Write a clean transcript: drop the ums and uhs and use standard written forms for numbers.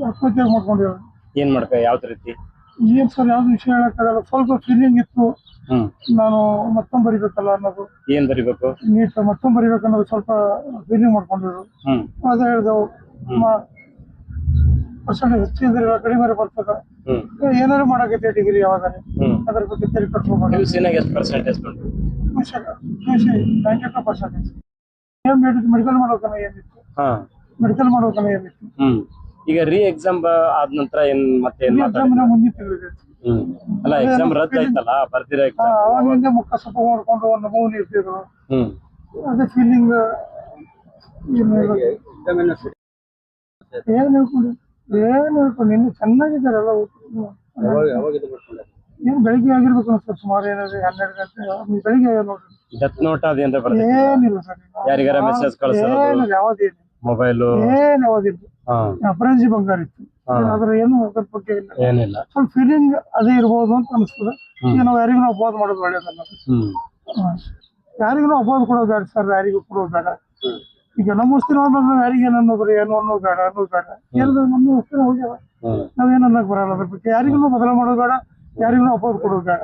ಆತ್ಮಹತ್ಯೆ ಮಾಡ್ಕೊಂಡಿರೋದು. ಏನ್ ಯಾವ್ದು ರೀತಿ? ಏನ್ ಸರ್ ಯಾವ್ದು ವಿಷಯ ಹೇಳಕ್ಕಾಗಲ್ಲ. ಸ್ವಲ್ಪ ಫೀಲಿಂಗ್ ಇತ್ತು, ನಾನು ಮತ್ತೊಮ್ಮೆ ಬರಿಬೇಕಲ್ಲ ಅನ್ನೋದು. ಏನ್ ಬರಿಬೇಕು? ನೀಟ್ ಮತ್ತೊಮ್ಮೆ ಬರಿಬೇಕು ಅನ್ನೋದು ಸ್ವಲ್ಪ ಫೀಲಿಂಗ್ ಮಾಡ್ಕೊಂಡಿದ್ರು. ಅದೇ ಹೇಳ್ದೆವು, ಪರ್ಸೆಂಟೇಜ್ ಹೆಚ್ಚಿದ್ರೆ ಕಡಿಮೆ ಬರ್ತದ, ಏನಾದ್ರು ಮಾಡಕೈತೆ ಡಿಗ್ರಿ ಯಾವಾಗಾರೆ ಅದ್ರ ಬಗ್ಗೆ ತೆರಿಗೆ ಕಟ್ಸ್ಕೊಬೇಕು. ಮೆಡಿಕಲ್ ಮಾಡ್ಬೇಕನ್ನ ಏನಿತ್ತು, ಮೆಡಿಕಲ್ ಮಾಡ್ಬೇಕನ್ನ ಏನಿತ್ತು. ಈಗ ರೀ ಎಕ್ಸಾಮ್ ಆದ ನಂತರ ಏನ್ ಮತ್ತೆ ಮುಂದಿನ ತಿಂಗಳಿಗೆ ಅಲ್ಲ ಎಕ್ಸಾಮ್ ರದ್ದು ಆಯ್ತಲ್ಲ, ಬರ್ದಿರ ಅವಾಗಿಂದ ಮುಖ ಸೊಪ್ಪ ಮಾಡ್ಕೊಂಡು ಒಂದು ಮೂವ್ ಇರ್ತಿದ್ರು. ಅದೇ ಫೀಲಿಂಗ್ ಏನ್ ಹೇಳ್ಕೊಂಡು ನಿನ್ನೆ ಚೆನ್ನಾಗಿದ್ದಾರಲ್ಲ. ಏನ್ ಬೆಳಿಗ್ಗೆ ಆಗಿರ್ಬೇಕು ಸರ್, ಸುಮಾರು ಏನಾದ್ರೆ 12 ಗಂಟೆ ಬೆಳಿಗ್ಗೆ ನೋಡ್ರಿ. ಡೆತ್ ನೋಟ್ ಅದೇಂತ ಏನಿಲ್ಲ ಸರ್, ಯಾರಿಗಾರ ಮೆಸೇಜ್ ಕಳಿಸೋದು, ಯಾವ್ದೇನು ಮೊಬೈಲ್ ಏನ್ ಯಾವ್ದಿಲ್ಲ. ಅಪರಂಜಿ ಬಂಗಾರ ಇತ್ತು, ಅದ್ರ ಏನು ಅದ್ರ ಬಗ್ಗೆ ಏನಿಲ್ಲ. ಸ್ವಲ್ಪ ಫೀಲಿಂಗ್ ಅದೇ ಇರ್ಬೋದು ಅಂತ ಅನಿಸ್ತದೆ. ಈಗ ನಾವು ಯಾರಿಗೂ ಅಪವಾದ ಮಾಡೋದು ಒಳ್ಳೇದಲ್ಲ. ಯಾರಿಗೂ ಅಪವಾದ ಕೊಡೋದು ಬೇಡ ಸರ್, ಯಾರಿಗೂ ಕೊಡೋದು ಬೇಡ. ಈಗ ನಮ್ಮ ವಸ್ತಿನ ಯಾರಿಗೆ ಏನನ್ನೋದ್ರೆ ಏನು ಅನ್ನೋದು ಬೇಡ, ಅನ್ನೋದು ಬೇಡ. ಎಲ್ಲ ನಮ್ಮ ವಸ್ತಿನ ಹೋಗ್ಯಾವ, ನಾವೇನು ಅನ್ನಕ್ ಬರಲ್ಲ. ಅದ್ರ ಬಗ್ಗೆ ಯಾರಿಗೂ ಬದಲ ಮಾಡೋದು ಬೇಡ, ಯಾರಿಗೂ ಅಪವಾದ ಕೊಡೋದು ಬೇಡ.